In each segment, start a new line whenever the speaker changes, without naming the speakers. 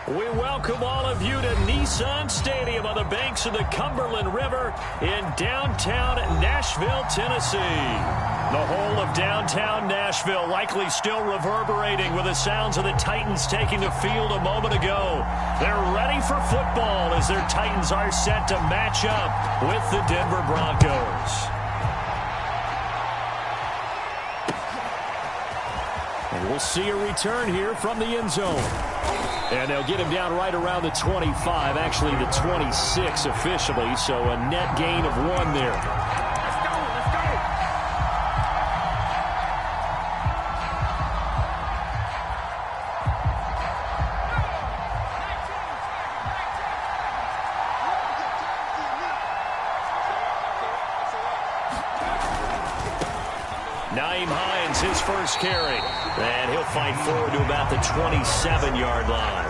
We welcome all of you to Nissan Stadium on the banks of the Cumberland River in downtown Nashville, Tennessee. The whole of downtown Nashville likely still reverberating with the sounds of the Titans taking the field a moment ago. They're ready for football as their Titans are set to match up with the Denver Broncos. And we'll see a return here from the end zone. And they'll get him down right around the 25, actually the 26 officially, so a net gain of 1 there.
Let's go.
Naeem Hines, his first carry. And he'll fight forward to about the 27-yard line.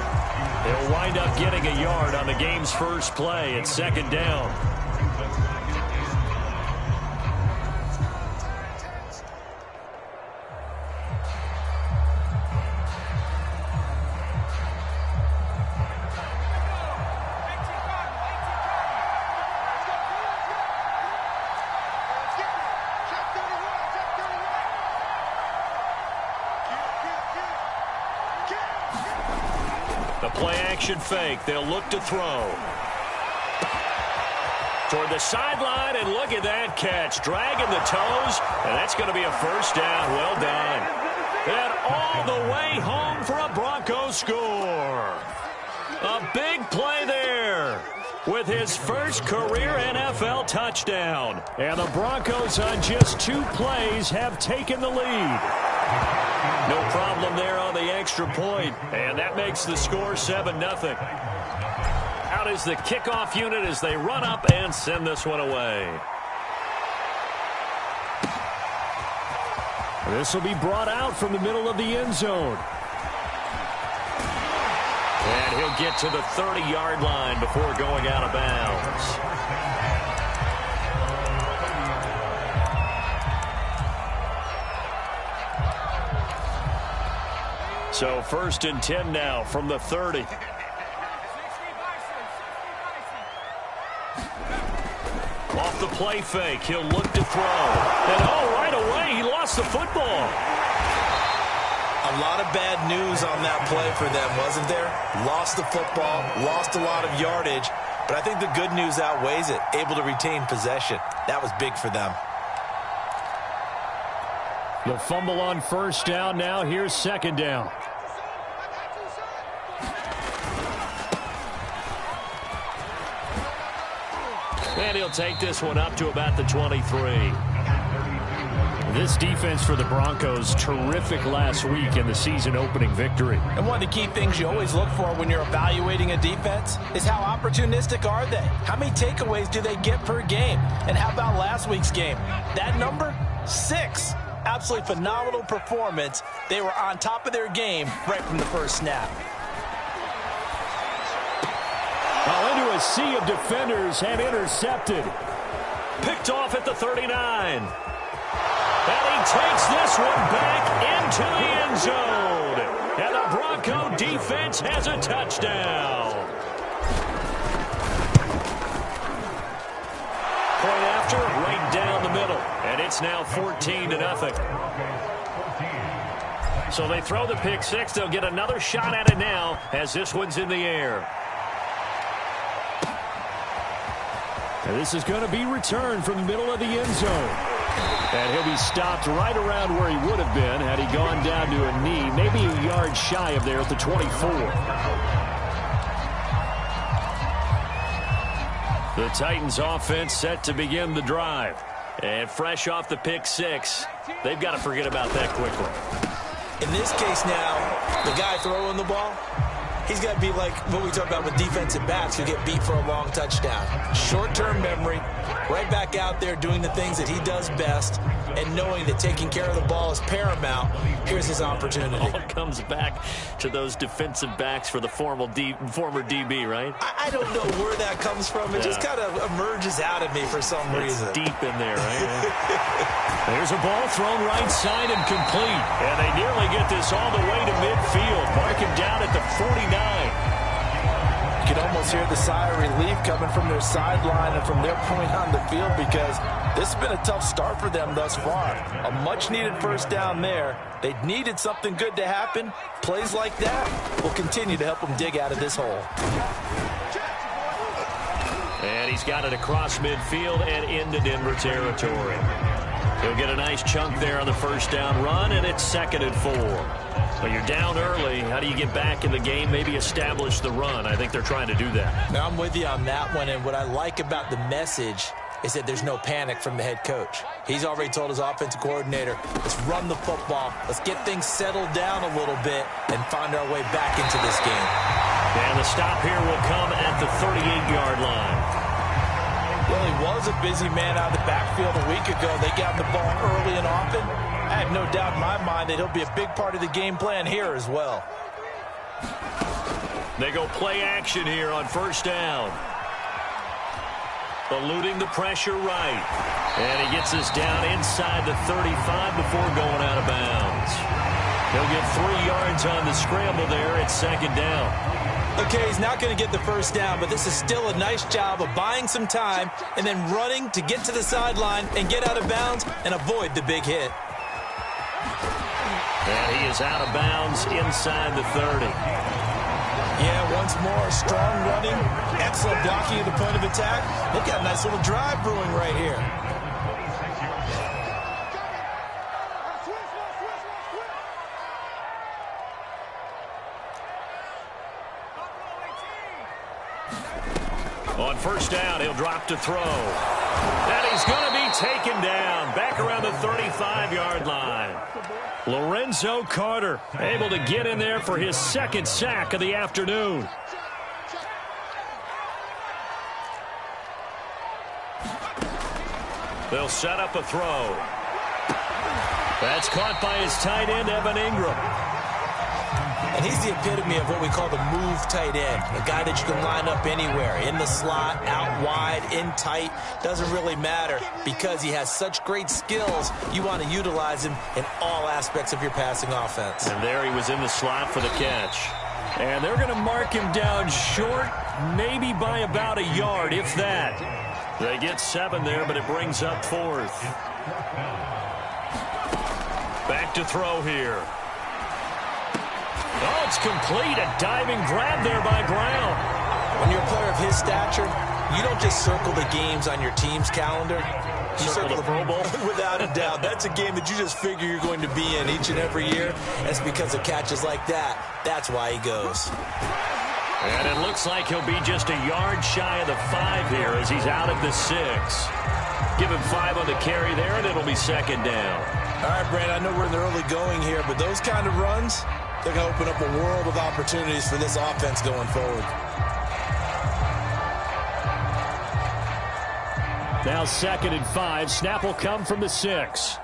He'll wind up getting a yard on the game's first play. It's second down. The play-action fake. They'll look to throw. Toward the sideline, and look at that catch. Dragging the toes, and that's going to be a first down. Well done. And all the way home for a Broncos score. A big play there with his first career NFL touchdown. And the Broncos on just 2 plays have taken the lead. No problem there on the extra point, and that makes the score 7-0. Out is the kickoff unit as they run up and send this one away. This will be brought out from the middle of the end zone. And he'll get to the 30-yard line before going out of bounds. So 1st and 10 now from the 30. Off the play fake, he'll look to throw. And right away, he lost the football.
A lot of bad news on that play for them, wasn't there? Lost the football, lost a lot of yardage, but I think the good news outweighs it. Able to retain possession. That was big for them.
The fumble on first down. Now here's second down. And he'll take this one up to about the 23. This defense for the Broncos, terrific last week in the season-opening victory.
And one of the key things you always look for when you're evaluating a defense is how opportunistic are they? How many takeaways do they get per game? And how about last week's game? That number? 6. Absolutely phenomenal performance. They were on top of their game right from the first snap.
Into a sea of defenders and intercepted. Picked off at the 39. And he takes this one back into the end zone. And the Bronco defense has a touchdown. Point after, right down the middle. And it's now 14-0. So they throw the pick six. They'll get another shot at it now as this one's in the air. And this is going to be returned from the middle of the end zone. And he'll be stopped right around where he would have been had he gone down to a knee, maybe a yard shy of there at the 24. The Titans offense set to begin the drive. And fresh off the pick six, they've got to forget about that quickly.
In this case now, the guy throwing the ball, he's got to be like what we talk about with defensive backs who get beat for a long touchdown. Short-term memory, right back out there doing the things that he does best, and knowing that taking care of the ball is paramount. Here's his opportunity.
All comes back to those defensive backs for the former DB, right?
I don't know where that comes from. It just kind of emerges out of me for some reason.
Deep in there, right? There's a ball thrown right side and complete. And they nearly get this all the way to midfield. Mark him down at the 49.
almost hear the sigh of relief coming from their sideline and from their point on the field, because this has been a tough start for them thus far. A much-needed first down there. They needed something good to happen. Plays like that will continue to help them dig out of this hole.
And he's got it across midfield and into Denver territory. He'll get a nice chunk there on the first down run, and it's 2nd and 4. But you're down early. How do you get back in the game, maybe establish the run? I think they're trying to do that.
Now, I'm with you on that one, and what I like about the message is that there's no panic from the head coach. He's already told his offensive coordinator, let's run the football, let's get things settled down a little bit and find our way back into this game.
And the stop here will come at the 38-yard line.
Well, he was a busy man out of the backfield a week ago. They got him the ball early and often. I have no doubt in my mind that he'll be a big part of the game plan here as well.
They go play action here on first down. Eluding the pressure right. And he gets us down inside the 35 before going out of bounds. He'll get 3 yards on the scramble there at 2nd down.
Okay, he's not going to get the first down, but this is still a nice job of buying some time and then running to get to the sideline and get out of bounds and avoid the big hit.
And he is out of bounds inside the 30.
Yeah, once more, strong running, excellent blocking at the point of attack. They've got a nice little drive brewing right here.
On first down, he'll drop to throw. And he's going to be taken down back around the 35-yard line. Lorenzo Carter able to get in there for his 2nd sack of the afternoon. They'll set up a throw. That's caught by his tight end, Evan Ingram.
And he's the epitome of what we call the move tight end. A guy that you can line up anywhere. In the slot, out wide, in tight. Doesn't really matter because he has such great skills. You want to utilize him in all aspects of your passing offense.
And there he was in the slot for the catch. And they're going to mark him down short, maybe by about a yard, if that. They get 7 there, but it brings up 4th. Back to throw here. Oh, it's complete. A diving grab there by Brown.
When you're a player of his stature, you don't just circle the games on your team's calendar. You
circle the Pro Bowl.
Without a doubt. That's a game that you just figure you're going to be in each and every year. That's because of catches like that. That's why he goes.
And it looks like he'll be just a yard shy of the 5 here as he's out at the 6. Give him 5 on the carry there, and it'll be 2nd down.
All right, Brand, I know we're in the early going here, but those kind of runs, they're going to open up a world of opportunities for this offense going forward.
Now 2nd and 5. Snap will come from the 6.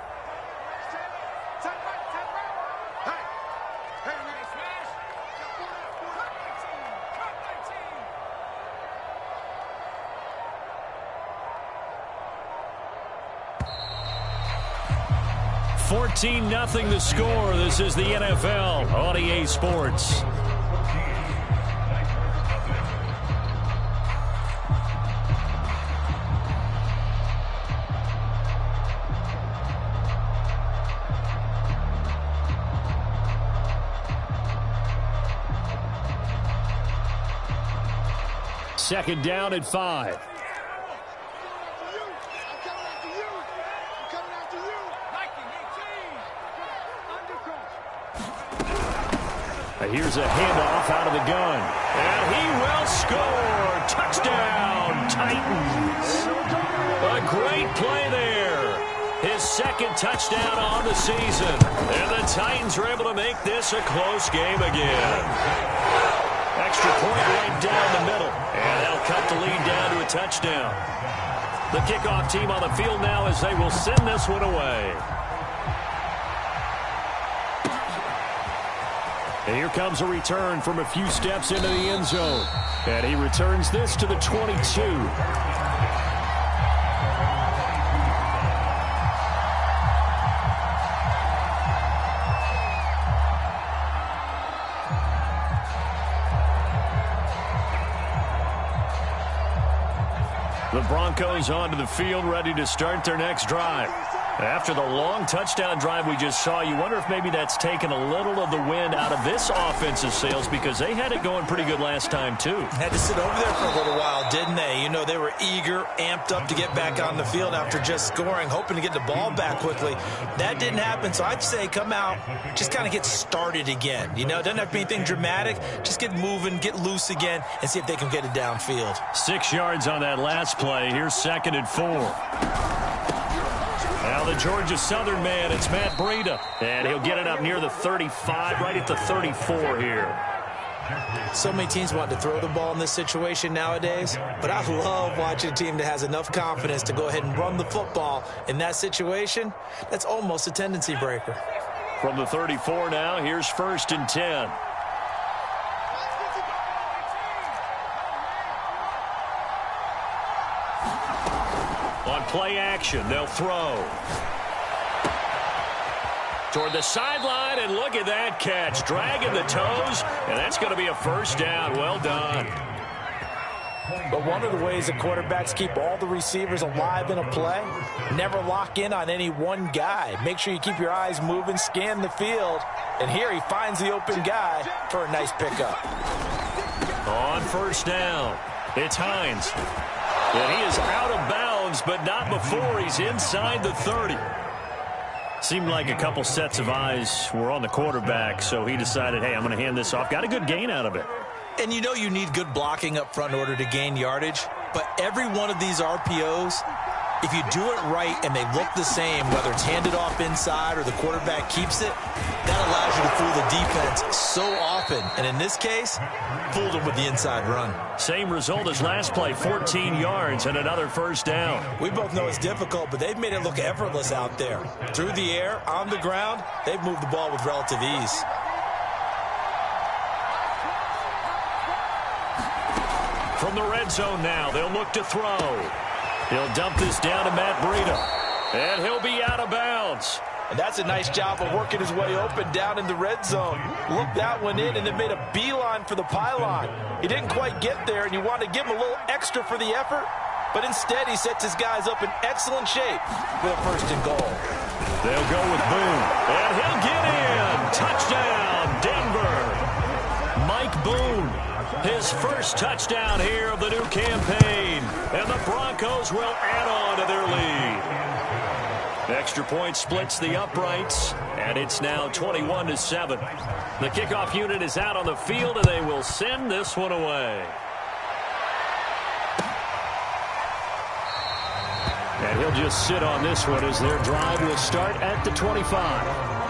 Nothing the score. This is the NFL on EA Sports. Second down at 5. Here's a handoff out of the gun. And he will score. Touchdown, Titans. A great play there. His 2nd touchdown on the season. And the Titans are able to make this a close game again. Extra point right down the middle. And they'll cut the lead down to a touchdown. The kickoff team on the field now as they will send this one away. And here comes a return from a few steps into the end zone. And he returns this to the 22. The Broncos onto the field, ready to start their next drive. After the long touchdown drive we just saw, you wonder if maybe that's taken a little of the wind out of this offensive sails, because they had it going pretty good last time too.
Had to sit over there for a little while, didn't they? You know, they were eager, amped up to get back on the field after just scoring, hoping to get the ball back quickly. That didn't happen, so I'd say come out, just kind of get started again. You know, it doesn't have to be anything dramatic. Just get moving, get loose again, and see if they can get it downfield. 6
yards on that last play. Here's 2nd and 4. Now the Georgia Southern man, it's Matt Breida. And he'll get it up near the 35, right at the 34 here.
So many teams want to throw the ball in this situation nowadays, but I love watching a team that has enough confidence to go ahead and run the football. In that situation, that's almost a tendency breaker.
From the 34 now, here's 1st and 10. On play action, they'll throw. Toward the sideline, and look at that catch. Dragging the toes, and that's going to be a 1st down. Well done.
But one of the ways that quarterbacks keep all the receivers alive in a play, never lock in on any one guy. Make sure you keep your eyes moving, scan the field, and here he finds the open guy for a nice pickup.
On 1st down, it's Hines. And he is out of bounds, but not before he's inside the 30. Seemed like a couple sets of eyes were on the quarterback, so he decided, hey, I'm going to hand this off. Got a good gain out of it.
And you know you need good blocking up front in order to gain yardage, but every one of these RPOs, if you do it right and they look the same, whether it's handed off inside or the quarterback keeps it, that allows you to fool the defense so often. And in this case, fooled them with the inside run.
Same result as last play, 14 yards and another 1st down.
We both know it's difficult, but they've made it look effortless out there. Through the air, on the ground, they've moved the ball with relative ease.
From the red zone now, they'll look to throw. He'll dump this down to Matt Breida, and he'll be out of bounds.
And that's a nice job of working his way open down in the red zone. Looked that one in and then made a beeline for the pylon. He didn't quite get there, and you want to give him a little extra for the effort, but instead he sets his guys up in excellent shape with a 1st and goal.
They'll go with Boone, and he'll get in. Touchdown, Denver. Mike Boone, his 1st touchdown here of the new campaign, and the Broncos will add on to their lead. Extra point splits the uprights, and it's now 21-7. The kickoff unit is out on the field, and they will send this one away. And he'll just sit on this one as their drive will start at the 25.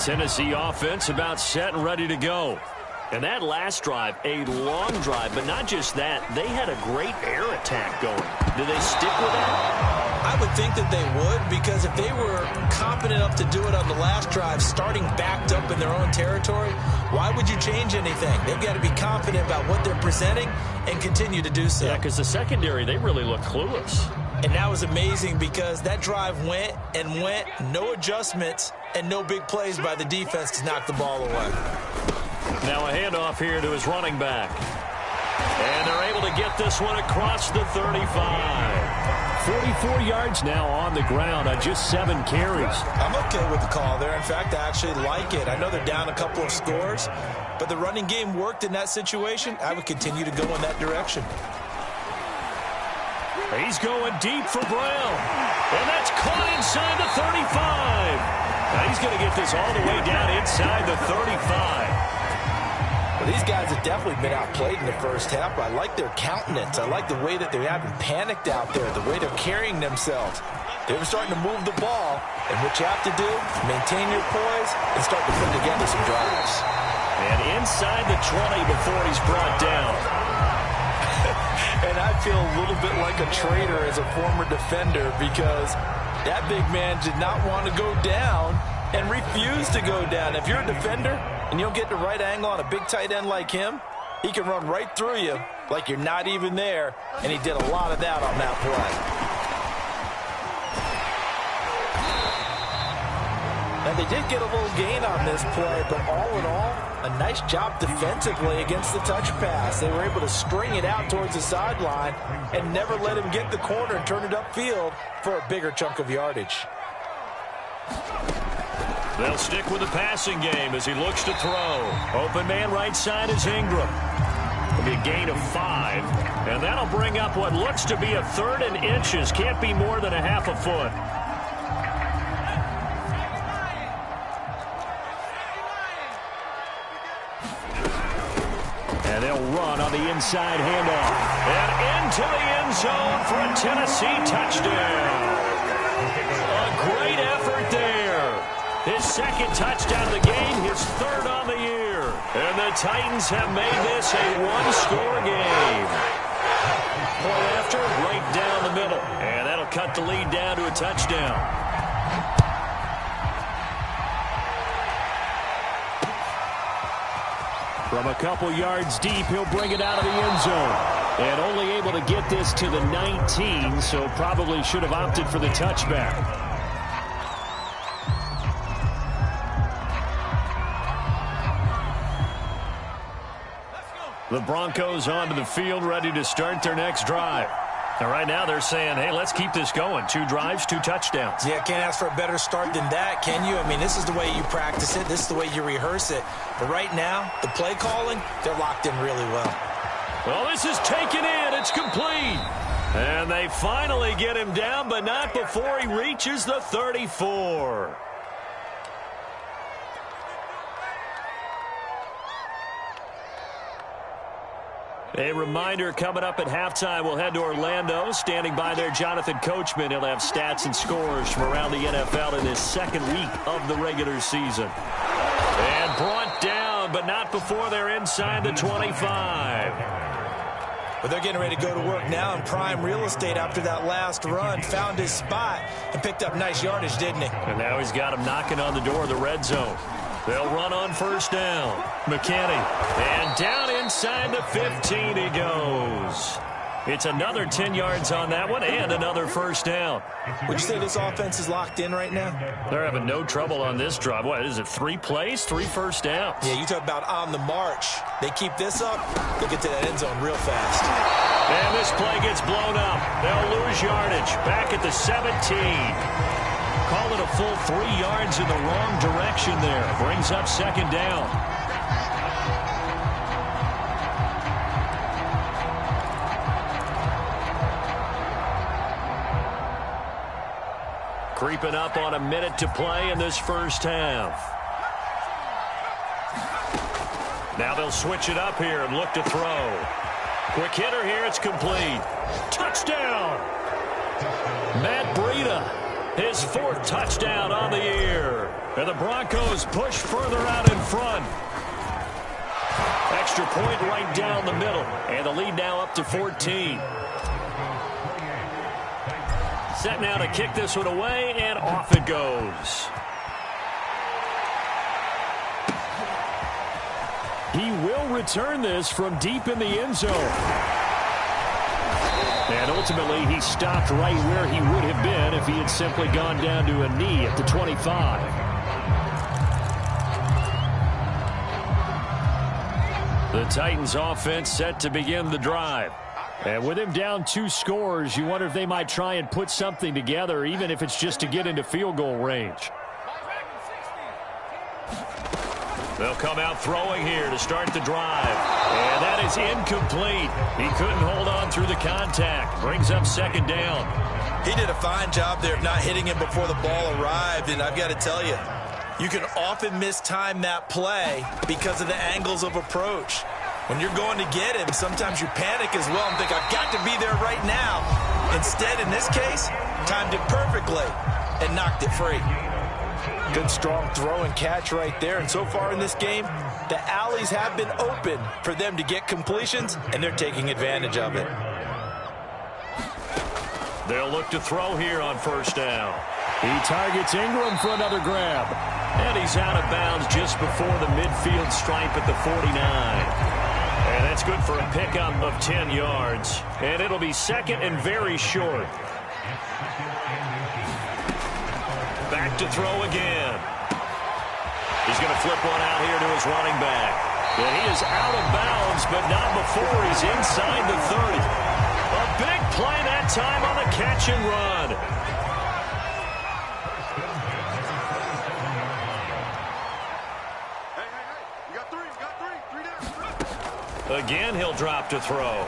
Tennessee offense about set and ready to go. And that last drive, a long drive, but not just that. They had a great air attack going. Do they stick with that?
I would think that they would, because if they were confident enough to do it on the last drive, starting backed up in their own territory, why would you change anything? They've got to be confident about what they're presenting and continue to do so.
Yeah, because the secondary, they really look clueless.
And that was amazing because that drive went and went, no adjustments, and no big plays by the defense to knock the ball away.
Now a handoff here to his running back. And they're able to get this one across the 35. 44 yards now on the ground on just 7 carries.
I'm okay with the call there. In fact, I actually like it. I know they're down a couple of scores, but the running game worked in that situation. I would continue to go in that direction.
He's going deep for Brown. And that's caught inside the 35. Now he's going to get this all the way down inside the 35.
Well, these guys have definitely been outplayed in the first half. I like their countenance. I like the way that they haven't panicked out there, the way they're carrying themselves. They were starting to move the ball, and what you have to do is maintain your poise and start to put together some drives.
And inside the 20 before he's brought down.
And I feel a little bit like a traitor as a former defender, because that big man did not want to go down and refused to go down. If you're a defender and you don't get the right angle on a big tight end like him, He can run right through you like you're not even there, and he did a lot of that on that play. And they did get a little gain on this play, but all in all, a nice job defensively against the touch pass. They were able to string it out towards the sideline and never let him get the corner and turn it upfield for a bigger chunk of yardage.
They'll stick with the passing game as he looks to throw. Open man right side is Ingram. It'll be a gain of 5, and that'll bring up what looks to be a 3rd and inches. Can't be more than a half a foot. And they'll run on the inside handoff. And into the end zone for a Tennessee touchdown. A great effort there. His 2nd touchdown of the game, his 3rd on the year. And the Titans have made this a 1-score game. Point after, right down the middle. And that'll cut the lead down to a touchdown. From a couple yards deep, he'll bring it out of the end zone. And only able to get this to the 19, so probably should have opted for the touchback. The Broncos onto the field, ready to start their next drive. And right now they're saying, hey, let's keep this going. 2 drives, 2 touchdowns.
Yeah, can't ask for a better start than that, can you? I mean, this is the way you practice it. This is the way you rehearse it. But right now, the play calling, they're locked in really well.
Well, this is taken in. It's complete. And they finally get him down, but not before he reaches the 34. A reminder, coming up at halftime, we'll head to Orlando. Standing by there, Jonathan Coachman. He'll have stats and scores from around the NFL in this 2nd week of the regular season. And brought down, but not before they're inside the 25.
But they're getting ready to go to work now in prime real estate after that last run. Found his spot and picked up nice yardage, didn't he?
And now he's got him knocking on the door of the red zone. They'll run on 1st down. McKinney. And down inside the 15 he goes. It's another 10 yards on that one and another 1st down.
Would you say this offense is locked in right now?
They're having no trouble on this drive. What is it, 3 plays, 3 first downs?
Yeah, you talk about on the march. They keep this up, they'll get to that end zone real fast.
And this play gets blown up. They'll lose yardage. Back at the 17. Call it a full 3 yards in the wrong direction there. Brings up 2nd down. Creeping up on a minute to play in this 1st half. Now they'll switch it up here and look to throw. Quick hitter here. It's complete. Touchdown. Matt Breida. His 4th touchdown on the year. And the Broncos push further out in front. Extra point right down the middle. And the lead now up to 14. Set now to kick this one away, and off it goes. He will return this from deep in the end zone. And ultimately, he stopped right where he would have been if he had simply gone down to a knee at the 25. The Titans offense set to begin the drive. And with him down 2 scores, you wonder if they might try and put something together, even if it's just to get into field goal range. They'll come out throwing here to start the drive. And that is incomplete. He couldn't hold on through the contact. Brings up 2nd down.
He did a fine job there of not hitting him before the ball arrived. And I've got to tell you, you can often mistime that play because of the angles of approach. When you're going to get him, sometimes you panic as well and think, I've got to be there right now. Instead, in this case, timed it perfectly and knocked it free. Good, strong throw and catch right there. And so far in this game, the alleys have been open for them to get completions, and they're taking advantage of it.
They'll look to throw here on 1st down. He targets Ingram for another grab. And he's out of bounds just before the midfield stripe at the 49. And that's good for a pickup of 10 yards. And it'll be second and very short. Back to throw again. He's going to flip one out here to his running back. And he is out of bounds, but not before he's inside the 30. A big play that time on the catch and run. Again, he'll drop to throw.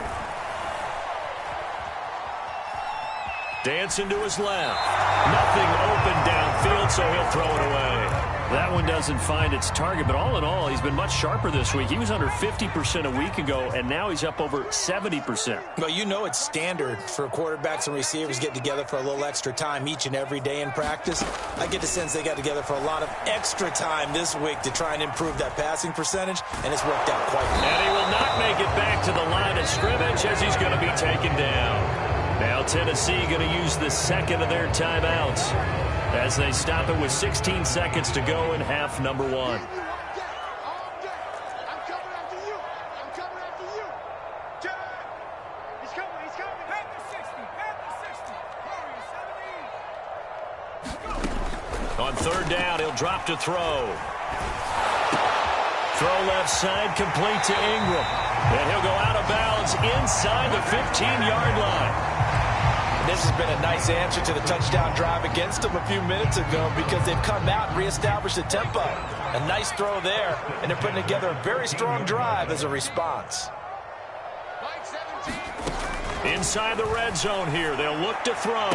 Dancing to his left. Nothing open downfield, so he'll throw it away. That one doesn't find its target, but all in all, he's been much sharper this week. He was under 50% a week ago, and now he's up over 70%.
Well, you know it's standard for quarterbacks and receivers getting together for a little extra time each and every day in practice. I get the sense they got together for a lot of extra time this week to try and improve that passing percentage, and it's worked out quite well.
And he will not make it back to the line of scrimmage as he's going to be taken down. Now Tennessee going to use the second of their timeouts as they stop it with 16 seconds to go in half number one. On third down, he'll drop to throw. Throw left side, complete to Ingram. And he'll go out of bounds inside the 15-yard line.
This has been a nice answer to the touchdown drive against them a few minutes ago because they've come out and reestablished the tempo. A nice throw there, and they're putting together a very strong drive as a response.
Inside the red zone here, they'll look to throw.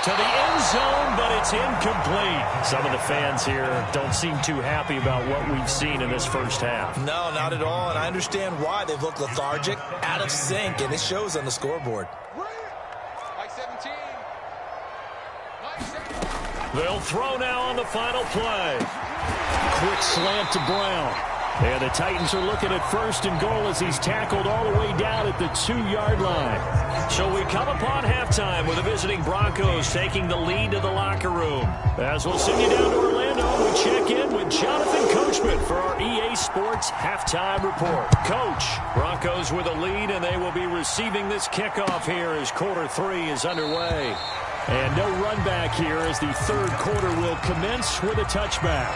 To the end zone, but it's incomplete. Some of the fans here don't seem too happy about what we've seen in this first half.
No, not at all, and I understand why. They've looked lethargic, out of sync, and it shows on the scoreboard.
They'll throw now on the final play. Quick slant to Brown. And the Titans are looking at first and goal as he's tackled all the way down at the 2-yard line. So we come upon halftime with the visiting Broncos taking the lead to the locker room. As we'll send you down to Orlando, we check in with Jonathan Coachman for our EA Sports halftime report. Coach, Broncos with a lead, and they will be receiving this kickoff here as quarter 3 is underway. And no run back here as the third quarter will commence with a touchback.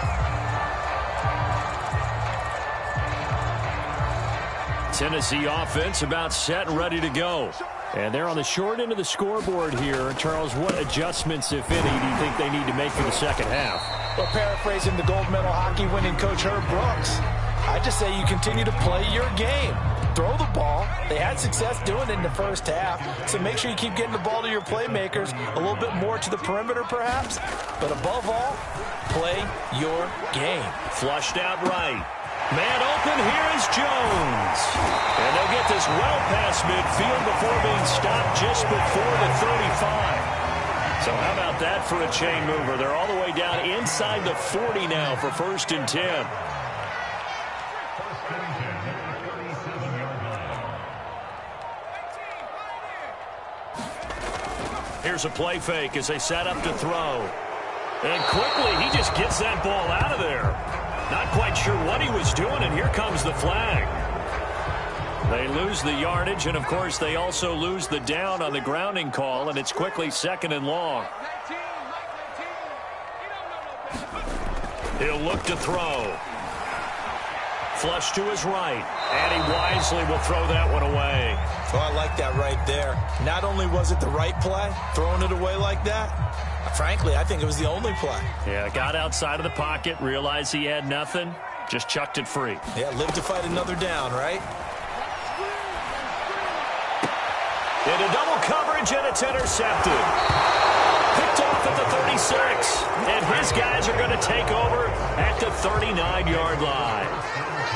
Tennessee offense about set and ready to go. And they're on the short end of the scoreboard here. Charles, what adjustments, if any, do you think they need to make for the second half?
Well, paraphrasing the gold medal hockey winning coach Herb Brooks, I just say you continue to play your game. Throw the ball. They had success doing it in the first half, so make sure you keep getting the ball to your playmakers, a little bit more to the perimeter perhaps, but above all, play your game.
Flushed out right. Man open, here is Jones. And they'll get this well past midfield before being stopped just before the 35. So how about that for a chain mover? They're all the way down inside the 40 now for 1st and 10. Here's a play fake as they set up to throw. And quickly, he just gets that ball out of there. Not quite sure what he was doing, and here comes the flag. They lose the yardage, and, of course, they also lose the down on the grounding call, and it's quickly 2nd and long. He'll look to throw. Flush to his right, and he wisely will throw that one away.
Oh, I like that right there. Not only was it the right play, throwing it away like that, frankly, I think it was the only play.
Yeah, got outside of the pocket, realized he had nothing, just chucked it free.
Yeah, live to fight another down, right?
Into double coverage, and it's intercepted. Picked off at the 36, and his guys are going to take over at the 39-yard line.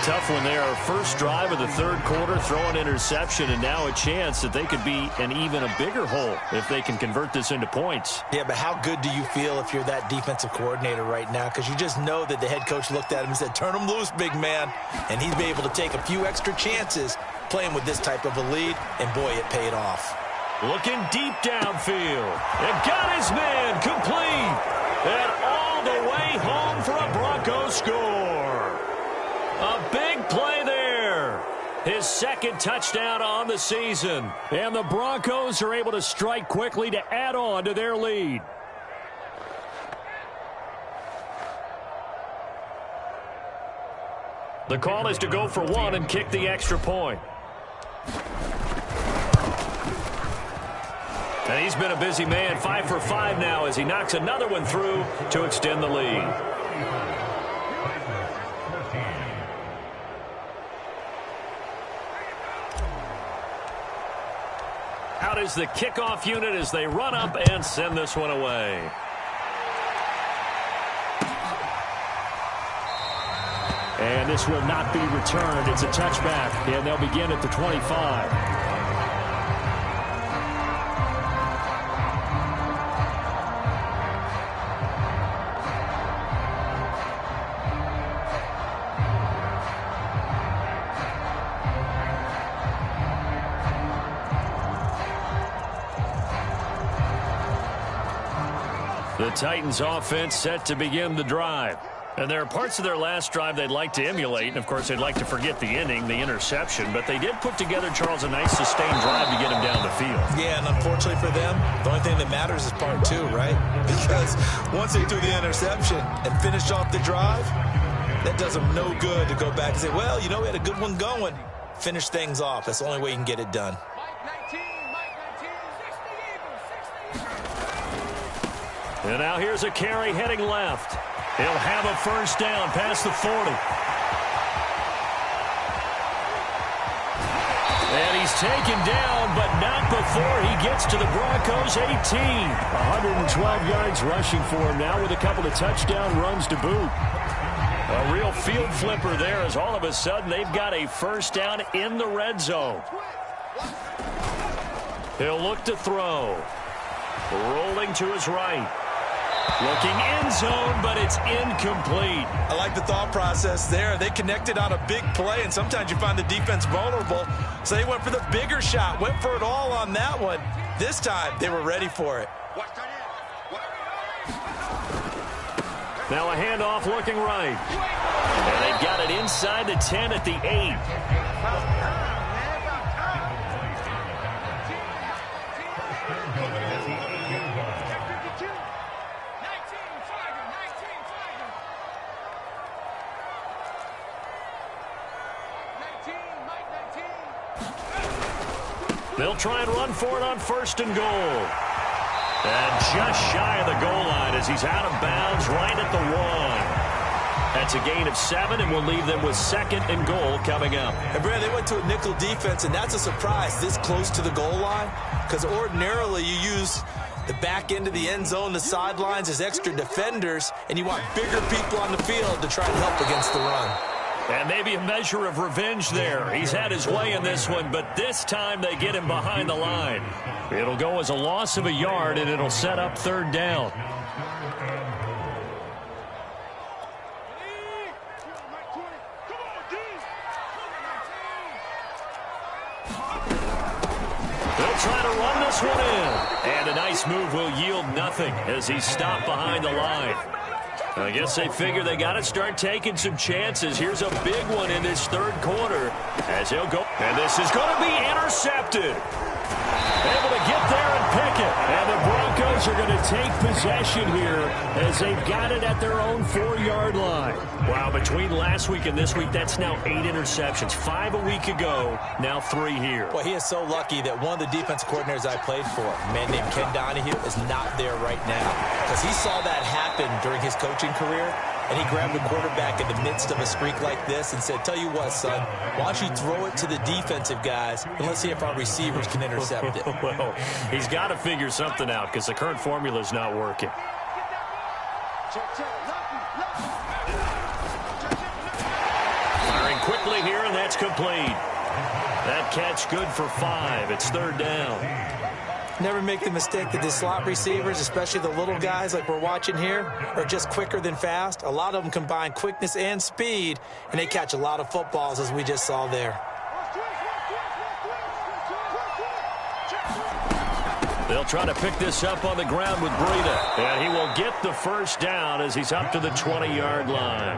Tough one there. First drive of the third quarter, throw an interception, and now a chance that they could be in even a bigger hole if they can convert this into points.
Yeah, but how good do you feel if you're that defensive coordinator right now? Because you just know that the head coach looked at him and said, turn him loose, big man. And he's been able to take a few extra chances playing with this type of a lead, and boy, it paid off.
Looking deep downfield. And got his man complete. And all the way home for a Broncos score. A big play there. His second touchdown on the season. And the Broncos are able to strike quickly to add on to their lead. The call is to go for one and kick the extra point. And he's been a busy man, 5 for 5 now as he knocks another one through to extend the lead. Out is the kickoff unit as they run up and send this one away.
And this will not be returned. It's a touchback, and they'll begin at the 25.
The Titans offense set to begin the drive. And there are parts of their last drive they'd like to emulate. And, of course, they'd like to forget the inning, the interception. But they did put together, Charles, a nice sustained drive to get him down the field.
Yeah, and unfortunately for them, the only thing that matters is part two, right? Because once they do the interception and finish off the drive, that does them no good to go back and say, well, you know, we had a good one going. Finish things off. That's the only way you can get it done.
And now here's a carry heading left. He'll have a first down past the 40. And he's taken down, but not before he gets to the Broncos' 18.
112 yards rushing for him now with a couple of touchdown runs to boot.
A real field flipper there as all of a sudden they've got a first down in the red zone. He'll look to throw. Rolling to his right. Looking end zone, but it's incomplete.
I like the thought process there. They connected on a big play, and sometimes you find the defense vulnerable. So they went for the bigger shot, went for it all on that one. This time, they were ready for it.
Now a handoff looking right. And they've got it inside the 10 at the 8. They'll try and run for it on first and goal. And just shy of the goal line as he's out of bounds right at the 1. That's a gain of 7, and we'll leave them with second and goal coming up.
And, Brad, they went to a nickel defense, and that's a surprise this close to the goal line because ordinarily you use the back end of the end zone, the sidelines as extra defenders, and you want bigger people on the field to try and help against the run.
And maybe a measure of revenge there. He's had his way in this one, but this time they get him behind the line. It'll go as a loss of a yard, and it'll set up third down. They'll try to run this one in. And a nice move will yield nothing as he's stopped behind the line. I guess they figure they got to start taking some chances. Here's a big one in this third quarter as he'll go. And this is going to be intercepted. Able to get there and pick it. And the Broncos are going to take possession here as they've got it at their own 4-yard line. Wow, between last week and this week, that's now 8 interceptions. 5 a week ago, now 3 here.
Well, he is so lucky that one of the defense coordinators I played for, a man named Ken Donahue, is not there right now. Because he saw that happen during his coaching career, and he grabbed the quarterback in the midst of a streak like this and said, tell you what, son, why don't you throw it to the defensive guys, and let's see if our receivers can intercept it.
Well, he's got to figure something out because the current formula is not working. Firing quickly here, and that's complete. That catch good for 5. It's third down.
Never make the mistake that the slot receivers, especially the little guys like we're watching here, are just quicker than fast. A lot of them combine quickness and speed, and they catch a lot of footballs, as we just saw there.
They'll try to pick this up on the ground with Breida. And he will get the first down as he's up to the 20-yard line.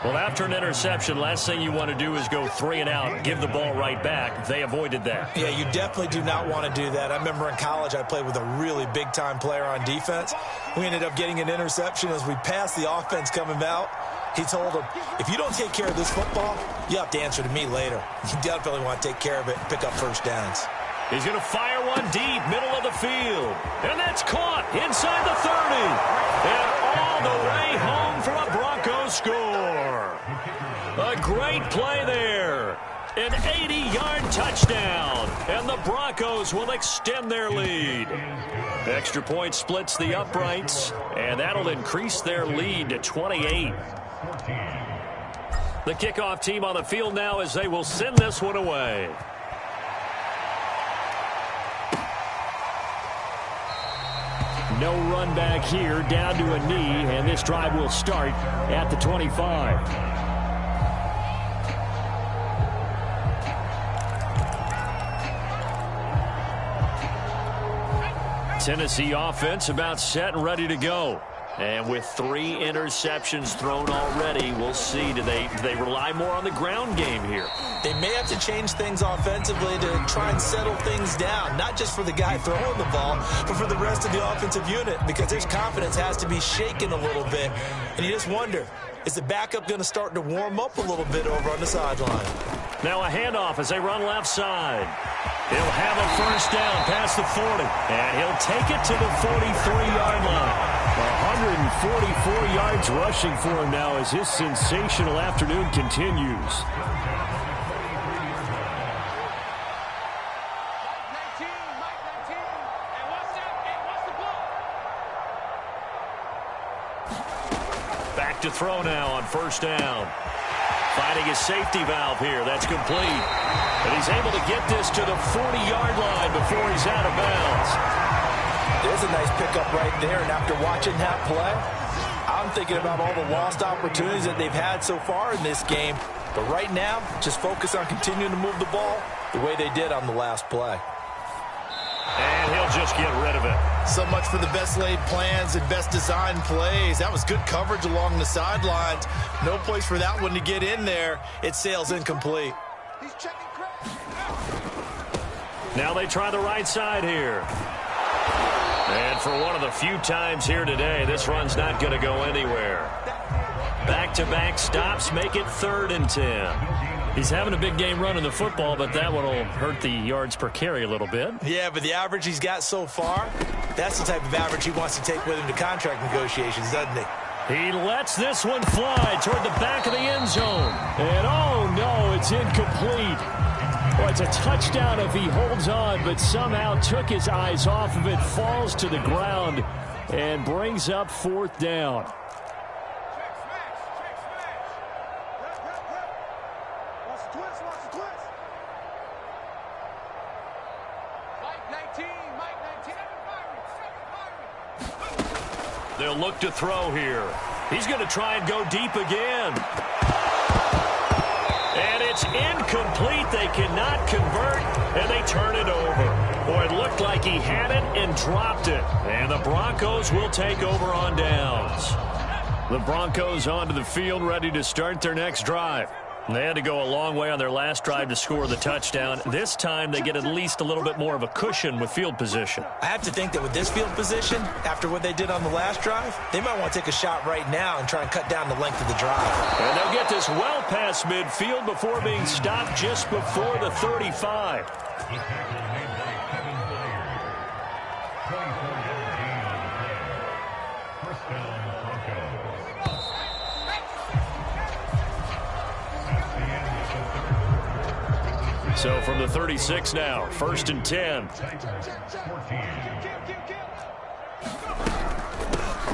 Well, after an interception, last thing you want to do is go 3 and out, give the ball right back. They avoided that.
Yeah, you definitely do not want to do that. I remember in college I played with a really big-time player on defense. We ended up getting an interception as we passed the offense coming out. He told him, if you don't take care of this football, you have to answer to me later. You definitely want to take care of it and pick up first downs.
He's going to fire one deep, middle of the field. And that's caught inside the 30. And all the way home for a Broncos score. A great play there. An 80-yard touchdown. And the Broncos will extend their lead. Extra point splits the uprights. And that'll increase their lead to 28. The kickoff team on the field now as they will send this one away.
No run back here, down to a knee, and this drive will start at the 25.
Tennessee offense about set and ready to go. And with 3 interceptions thrown already, we'll see. Do they rely more on the ground game here?
They may have to change things offensively to try and settle things down, not just for the guy throwing the ball, but for the rest of the offensive unit, because his confidence has to be shaken a little bit. And you just wonder, is the backup going to start to warm up a little bit over on the sideline?
Now a handoff as they run left side. He'll have a first down past the 40, and he'll take it to the 43-yard line.
144 yards rushing for him now as his sensational afternoon continues.
Back to throw now on first down. Finding his safety valve here. That's complete. And he's able to get this to the 40-yard line before he's out of bounds.
There's a nice pickup right there, and after watching that play, I'm thinking about all the lost opportunities that they've had so far in this game. But right now, just focus on continuing to move the ball the way they did on the last play.
And he'll just get rid of it.
So much for the best laid plans and best designed plays. That was good coverage along the sidelines. No place for that one to get in there. It sails incomplete.
Now they try the right side here. And for one of the few times here today, this run's not going to go anywhere. Back-to-back stops make it 3rd and 10.
He's having a big game running the football, but that one will hurt the yards per carry a little bit.
Yeah, but the average he's got so far, that's the type of average he wants to take with him to contract negotiations, doesn't he?
He lets this one fly toward the back of the end zone. And oh no, it's incomplete. Well, it's a touchdown if he holds on, but somehow took his eyes off of it, falls to the ground, and brings up 4th down.
They'll look to throw here. He's going to try and go deep again. And it's incomplete. They cannot convert, and they turn it over. Boy, it looked like he had it and dropped it. And the Broncos will take over on downs. The Broncos onto the field, ready to start their next drive. They had to go a long way on their last drive to score the touchdown. This time they get at least a little bit more of a cushion with field position.
I have to think that with this field position, after what they did on the last drive, they might want to take a shot right now and try and cut down the length of the drive.
And they'll get this well past midfield before being stopped just before the 35. So from the 36 now, 1st and 10.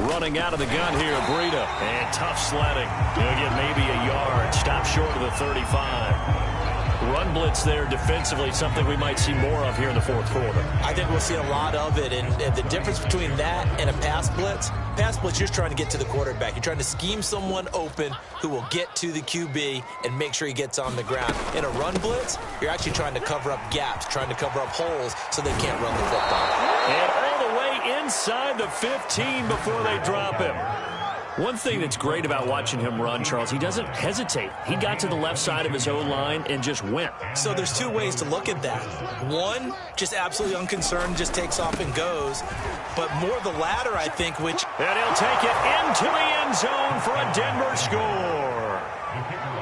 Running out of the gun here, Breida. And tough sledding. He'll get maybe a yard. Stop short of the 35. Run blitz there defensively, something we might see more of here in the 4th quarter.
I think we'll see a lot of it, and the difference between that and a pass blitz, you're just trying to get to the quarterback. You're trying to scheme someone open who will get to the QB and make sure he gets on the ground. In a run blitz, you're actually trying to cover up gaps, trying to cover up holes so they can't run the football.
And all the way inside the 15 before they drop him.
One thing that's great about watching him run, Charles, he doesn't hesitate. He got to the left side of his O-line and just went.
So there's two ways to look at that. One, just absolutely unconcerned, just takes off and goes. But more the latter, I think, which...
And he'll take it into the end zone for a Denver score.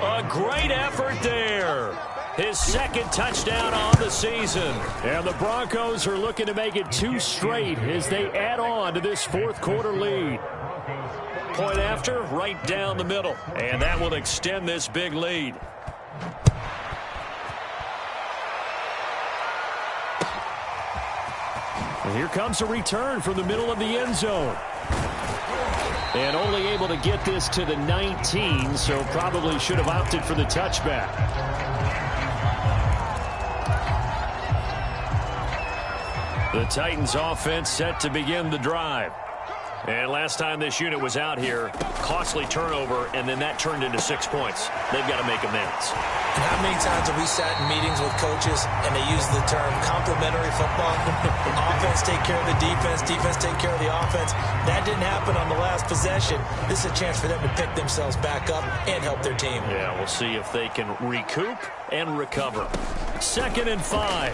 A great effort there. His second touchdown on the season.
And the Broncos are looking to make it 2 straight as they add on to this fourth quarter lead.
Point after, right down the middle. And that will extend this big lead.
And here comes a return from the middle of the end zone. And only able to get this to the 19, so probably should have opted for the touchback.
The Titans offense set to begin the drive. And last time this unit was out here, costly turnover, and then that turned into 6 points. They've got to make amends.
And how many times have we sat in meetings with coaches and they use the term complementary football? Offense take care of the defense, defense take care of the offense. That didn't happen on the last possession. This is a chance for them to pick themselves back up and help their team.
Yeah, we'll see if they can recoup and recover.
2nd and 5.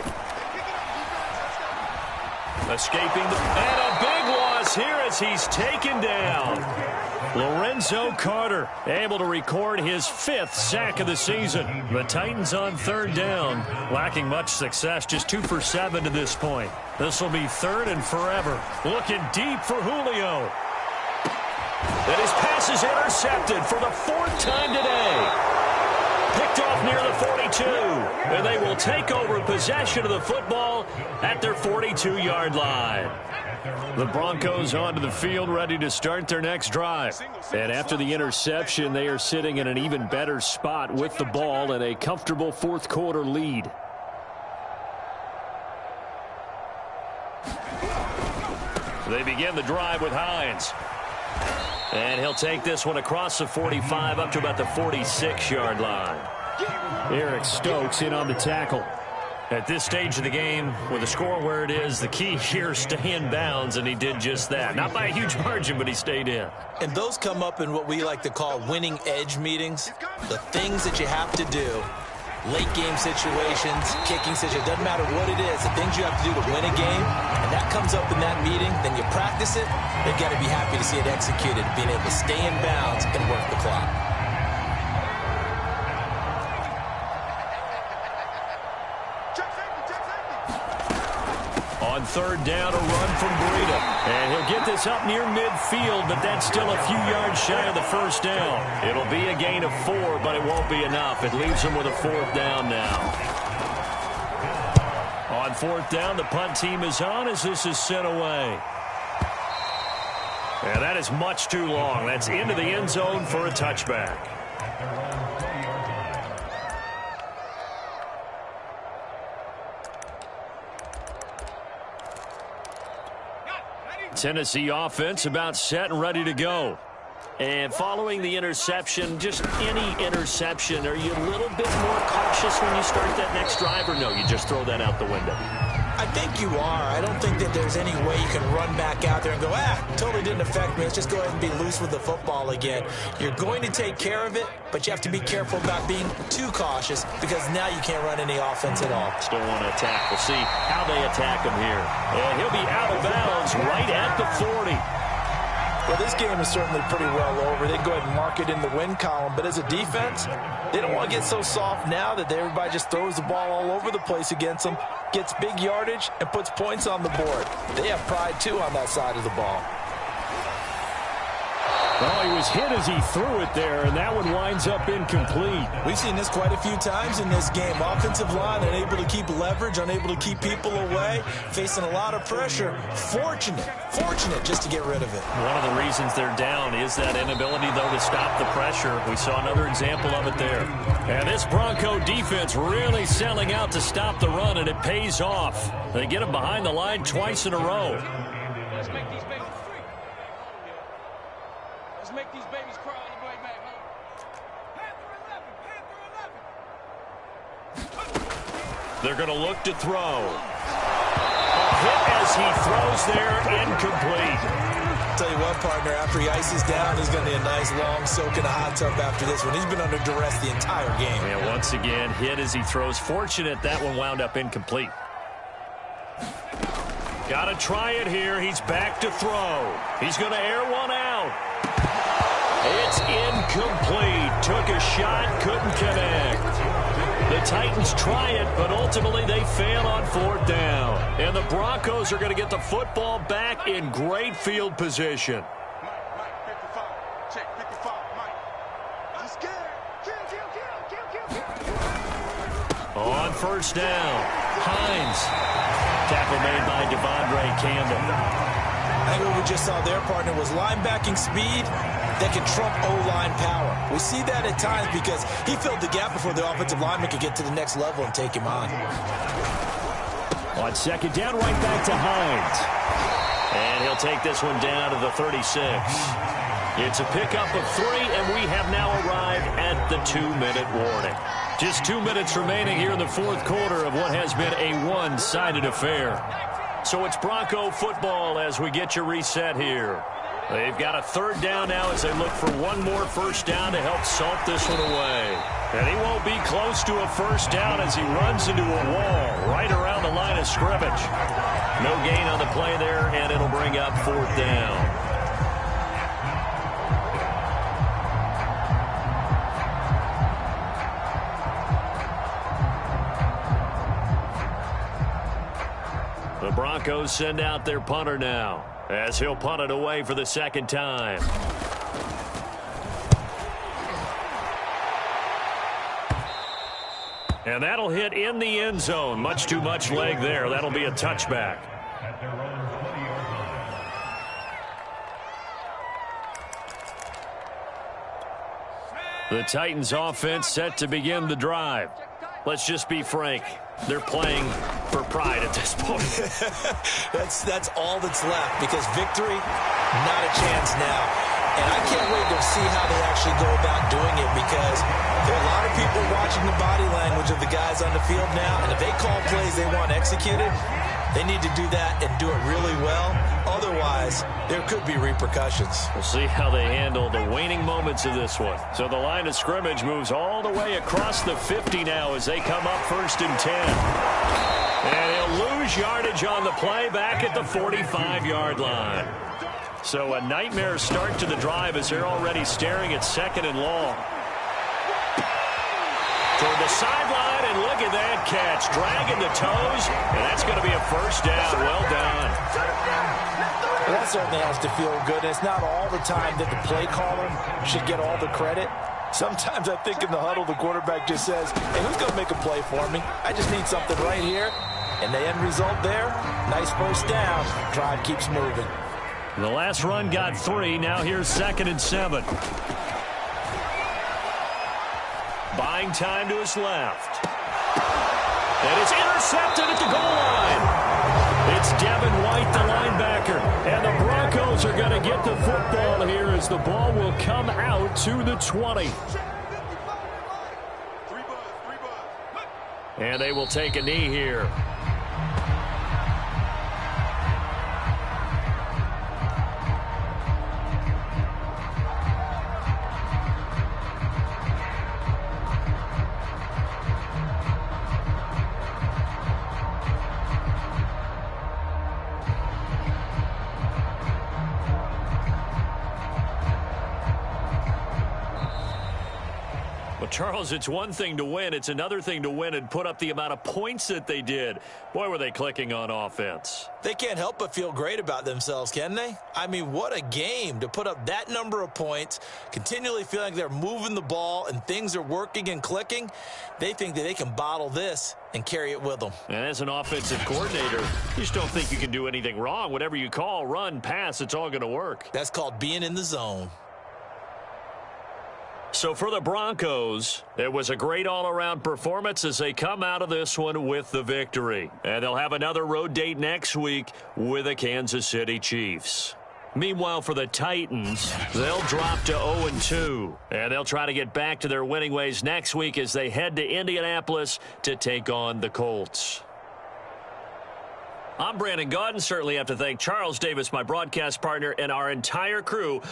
Escaping and a big loss here as he's taken down.
Lorenzo Carter able to record his 5th sack of the season.
The Titans on 3rd down, lacking much success, just 2 for 7 to this point. This will be 3rd and forever. Looking deep for Julio. And his pass is intercepted for the 4th time today. Picked off near the 42, and they will take over possession of the football at their 42-yard line.
The Broncos onto the field ready to start their next drive. And after the interception, they are sitting in an even better spot with the ball and a comfortable fourth quarter lead.
They begin the drive with Hines. And he'll take this one across the 45 up to about the 46-yard line.
Eric Stokes in on the tackle.
At this stage of the game, with the score where it is, the key here is stay in bounds, and he did just that. Not by a huge margin, but he stayed in.
And those come up in what we like to call winning edge meetings. The things that you have to do. Late game situations, kicking situations, doesn't matter what it is, the things you have to do to win a game, and that comes up in that meeting, then you practice it, they've got to be happy to see it executed, being able to stay in bounds and work the clock.
On 3rd down, a run from Breida. And he'll get this up near midfield, but that's still a few yards shy of the 1st down.
It'll be a gain of 4, but it won't be enough. It leaves them with a 4th down now.
On 4th down, the punt team is on as this is sent away.
And that is much too long. That's into the end zone for a touchback.
Tennessee offense about set and ready to go.
And following the interception, just any interception, are you a little bit more cautious when you start that next drive, or no, you just throw that out the window?
I think you are. I don't think that there's any way you can run back out there and go, totally didn't affect me. Let's just go ahead and be loose with the football again. You're going to take care of it, but you have to be careful about being too cautious because now you can't run any offense at all.
Still want to attack. We'll see how they attack him here. And he'll be out of bounds right at the 40.
Well, this game is certainly pretty well over. They can go ahead and mark it in the win column. But as a defense, they don't want to get so soft now that everybody just throws the ball all over the place against them, gets big yardage, and puts points on the board. They have pride, too, on that side of the ball.
Well, he was hit as he threw it there, and that one winds up incomplete.
We've seen this quite a few times in this game. Offensive line unable to keep leverage, unable to keep people away, facing a lot of pressure. Fortunate just to get rid of it.
One of the reasons they're down is that inability, though, to stop the pressure. We saw another example of it there.
And this Bronco defense really selling out to stop the run, and it pays off. They get him behind the line twice in a row.
Let's make these babies cry on the way back home. Let's make these babies cry on the way back home. Panther 11, Panther 11.
They're going to look to throw. A hit as he throws there, incomplete.
tell you what, partner, after he ices down, he's going to need a nice long soak in a hot tub after this one. He's been under duress the entire game.
And once again, hit as he throws. Fortunate that one wound up incomplete. Got to try it here. He's back to throw. He's going to air one out. It's incomplete. Took a shot, couldn't connect. The Titans try it, but ultimately they fail on 4th down. And the Broncos are going to get the football back in great field position.
Mike, 55. Check, 55. Mike. I'm scared. Kill.
On 1st down, Hines. Tackle made by Devondre Campbell.
I think what we just saw there, partner, was linebacking speed that can trump O-line power. We see that at times because he filled the gap before the offensive lineman could get to the next level and take him on.
On 2nd down, right back to Hines. And he'll take this one down to the 36. It's a pickup of 3, and we have now arrived at the 2-minute warning. Just 2 minutes remaining here in the 4th quarter of what has been a one-sided affair. So it's Bronco football as we get you reset here. They've got a 3rd down now as they look for one more 1st down to help salt this one away. And he won't be close to a 1st down as he runs into a wall right around the line of scrimmage. No gain on the play there, and it'll bring up 4th down. The Broncos send out their punter now as he'll punt it away for the 2nd time. And that'll hit in the end zone. Much too much leg there. That'll be a touchback. The Titans offense set to begin the drive. Let's just be frank. They're playing for pride at this point.
That's all that's left because victory, not a chance now. And I can't wait to see how they actually go about doing it because there are a lot of people watching the body language of the guys on the field now. And if they call plays they want executed, they need to do that and do it really well. Otherwise, there could be repercussions.
We'll see how they handle the waning moments of this one. So the line of scrimmage moves all the way across the 50 now as they come up 1st and 10. And he'll lose yardage on the play back at the 45-yard line. So a nightmare start to the drive as they're already staring at 2nd and long. Toward the sideline, and look at that catch. Dragging the toes, and that's going to be a 1st down. Well done.
That certainly has to feel good. It's not all the time that the play caller should get all the credit. Sometimes I think in the huddle, the quarterback just says, hey, who's going to make a play for me? I just need something right here. And the end result there, nice 1st down. Drive keeps moving.
The last run got 3. Now here's 2nd and 7. Buying time to his left. And it's intercepted at the goal line. It's Devin White, the linebacker. And the Broncos are going to get the football here as the ball will come out to the 20. And they will take a knee here. Charles, it's one thing to win. It's another thing to win and put up the amount of points that they did. Boy, were they clicking on offense.
They can't help but feel great about themselves, can they? I mean, what a game to put up that number of points, continually feeling like they're moving the ball and things are working and clicking. They think that they can bottle this and carry it with them.
And as an offensive coordinator, you just don't think you can do anything wrong. Whatever you call, run, pass, it's all going to work.
That's called being in the zone.
So for the Broncos, it was a great all-around performance as they come out of this one with the victory. And they'll have another road date next week with the Kansas City Chiefs. Meanwhile, for the Titans, they'll drop to 0-2. And they'll try to get back to their winning ways next week as they head to Indianapolis to take on the Colts. I'm Brandon Gaudin. Certainly have to thank Charles Davis, my broadcast partner, and our entire crew.